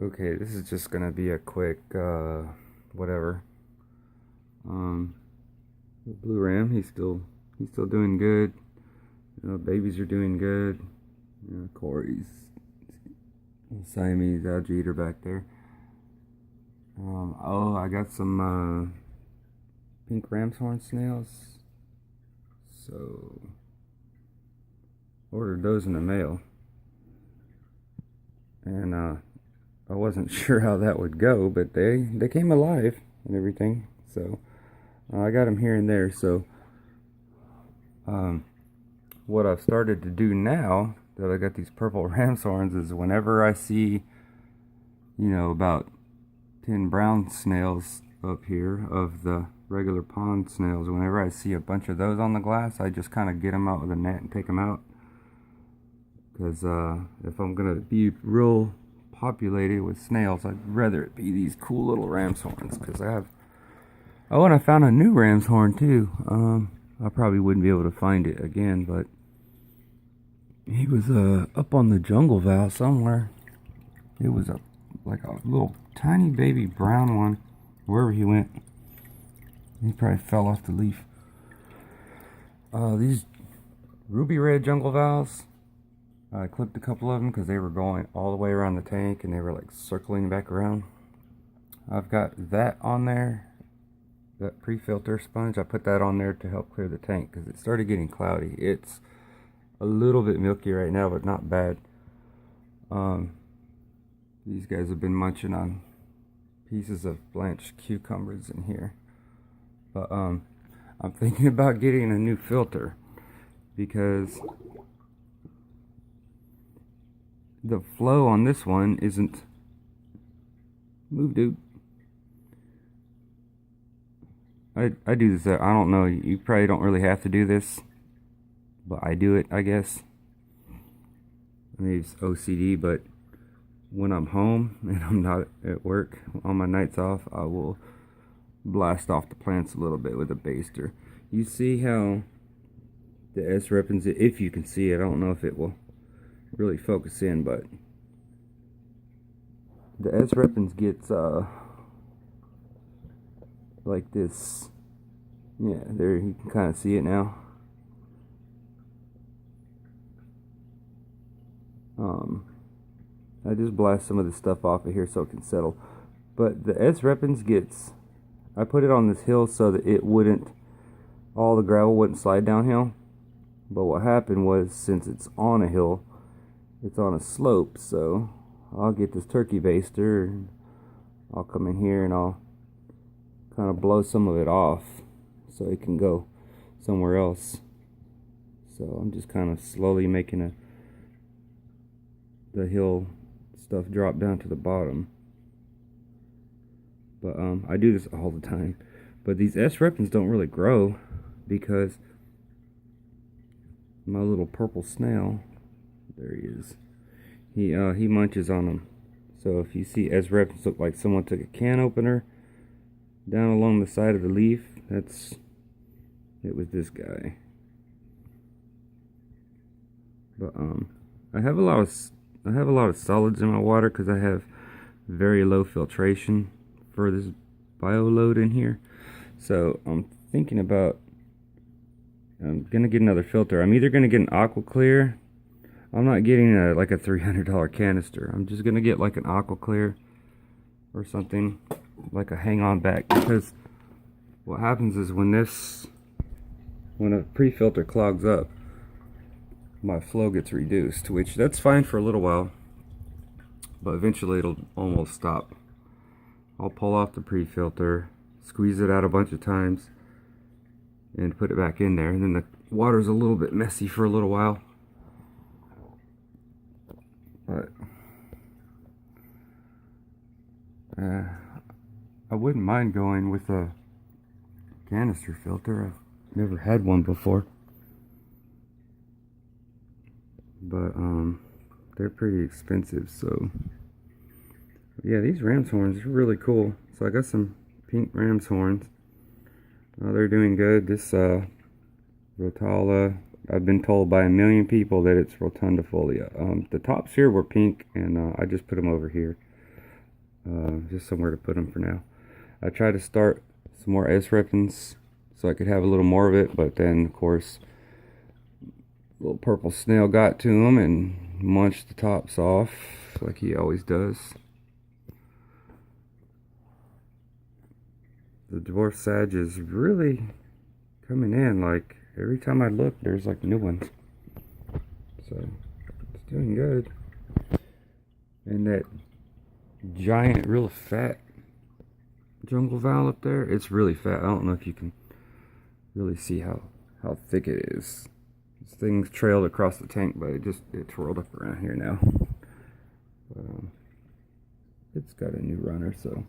Okay, this is just gonna be a quick whatever. The blue ram, he's still doing good. Babies are doing good. Corey's Siamese algae eater back there. Oh, I got some pink ranshorn snails. So ordered those in the mail, and I wasn't sure how that would go, but they came alive and everything. So I got them here and there. So um, what I've started to do now that I got these purple ramshorns is whenever I see, about 10 brown snails up here of the regular pond snails, whenever I see a bunch of those on the glass, I just kind of get them out with a net and take them out. Because if I'm going to be real populated with snails, I'd rather it be these cool little ramshorns. Because oh, and I found a new ramshorn too. I probably wouldn't be able to find it again, but he was up on the jungle val somewhere. It was like a little tiny baby brown one. Wherever he went, he probably fell off the leaf. These ruby red jungle vals, I clipped a couple of them because they were going all the way around the tank and they were like circling back around. I've got that on there, that pre-filter sponge. I put that on there to help clear the tank because it started getting cloudy. It's a little bit milky right now, but not bad. These guys have been munching on pieces of blanched cucumbers in here. But I'm thinking about getting a new filter because the flow on this one isn't... Move, dude. I do this, I don't know, you probably don't really have to do this, but I do it, I guess. Maybe it's OCD, but when I'm home and I'm not at work on my nights off, I will blast off the plants a little bit with a baster. You see how the S repens, if you can see it, I don't know if it will really focus in, but the S repens gets like this. Yeah, there, you can kind of see it now. I just blast some of the stuff off of here so it can settle. But the S repens gets, I put it on this hill so that it wouldn't, all the gravel wouldn't slide downhill. But what happened was, since it's on a hill, it's on a slope, so I'll get this turkey baster and I'll come in here and I'll kind of blow some of it off so it can go somewhere else. So I'm just kind of slowly making the hill stuff drop down to the bottom. But I do this all the time. But these S repens don't really grow because my little purple snail, there he is, he munches on them. So if you see S repens look like someone took a can opener down along the side of the leaf, it was this guy. But I have a lot of solids in my water because I have very low filtration for this bio load in here. So I'm thinking about, I'm gonna get another filter. I'm either gonna get an aqua clear. I'm not getting like a $300 canister. I'm just gonna get like an aqua clear or something, like a hang on back, because what happens is when a pre-filter clogs up, my flow gets reduced, which that's fine for a little while, but eventually it'll almost stop. I'll pull off the pre-filter, squeeze it out a bunch of times, and put it back in there, and then the water's a little bit messy for a little while. But I wouldn't mind going with a canister filter. I've never had one before, but they're pretty expensive. So yeah, these ram's horns are really cool. So I got some pink ram's horns. They're doing good. This Rotala, I've been told by a million people that it's rotundifolia. The tops here were pink, and I just put them over here. just somewhere to put them for now. I tried to start some more S-repens so I could have a little more of it, but then of course little purple snail got to him and munched the tops off like he always does. The dwarf sage is really coming in. Like every time I look, there's like new ones. So it's doing good. And that giant, real fat jungle fowl up there, it's really fat. I don't know if you can really see how thick it is. This thing's trailed across the tank, but it twirled up around here now. But, it's got a new runner, so.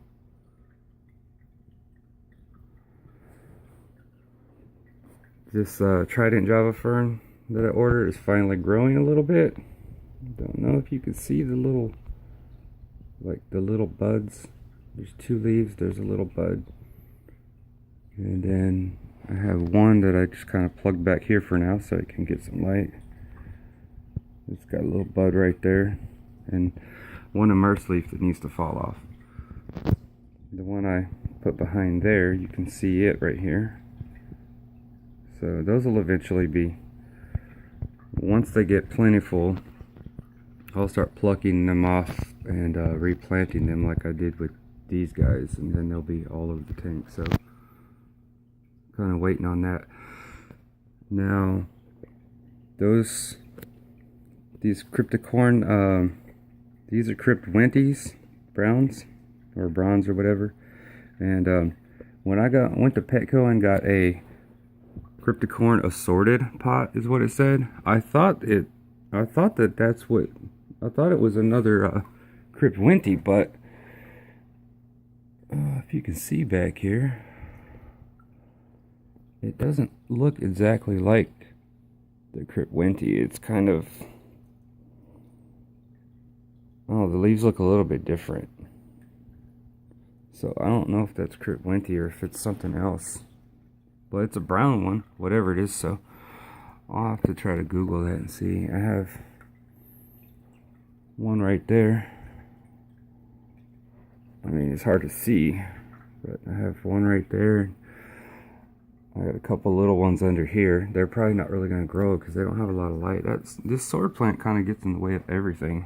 This trident java fern that I ordered is finally growing a little bit. Don't know if you can see the little, like the little buds. There's 2 leaves, there's a little bud. And then I have one that I just kind of plugged back here for now so it can get some light. It's got a little bud right there. And one immersed leaf that needs to fall off. The one I put behind there, you can see it right here. So those will eventually be, once they get plentiful, I'll start plucking them off and replanting them like I did with these guys, and then they'll be all over the tank. So kind of waiting on that. Now these crypticorn, these are crypt wenties, browns or bronze or whatever. And when I went to Petco and got a crypticorn assorted pot is what it said. I thought it was another crypt wenty, but if you can see back here, it doesn't look exactly like the crypt wenty. It's kind of, oh, the leaves look a little bit different. So I don't know if that's crypt wenty or if it's something else. But it's a brown one, whatever it is, so I'll have to try to Google that and see. I have one right there. I mean, it's hard to see, but I have one right there. I got a couple little ones under here. They're probably not really going to grow because they don't have a lot of light. This sword plant kind of gets in the way of everything.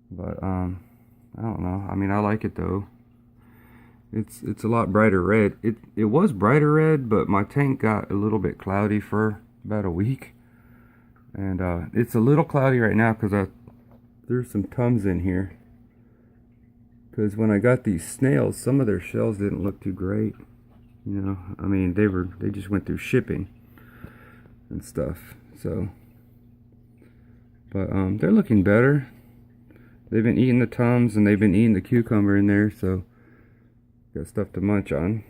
But I don't know. I mean, I like it though. It's a lot brighter red. It was brighter red, but my tank got a little bit cloudy for about a week. And it's a little cloudy right now because there's some tums in here. Because when I got these snails, some of their shells didn't look too great. You know, I mean, they just went through shipping and stuff. So, but they're looking better. They've been eating the tums and they've been eating the cucumber in there, so got stuff to munch on.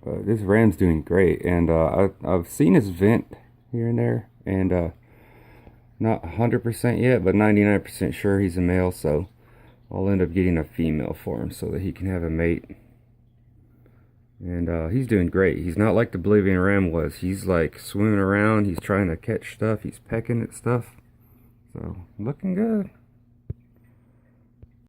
This ram's doing great, and I've seen his vent here and there, and not 100% yet, but 99% sure he's a male, so I'll end up getting a female for him so that he can have a mate. And he's doing great. He's not like the Bolivian ram was. He's like swimming around, he's trying to catch stuff, he's pecking at stuff. So, looking good.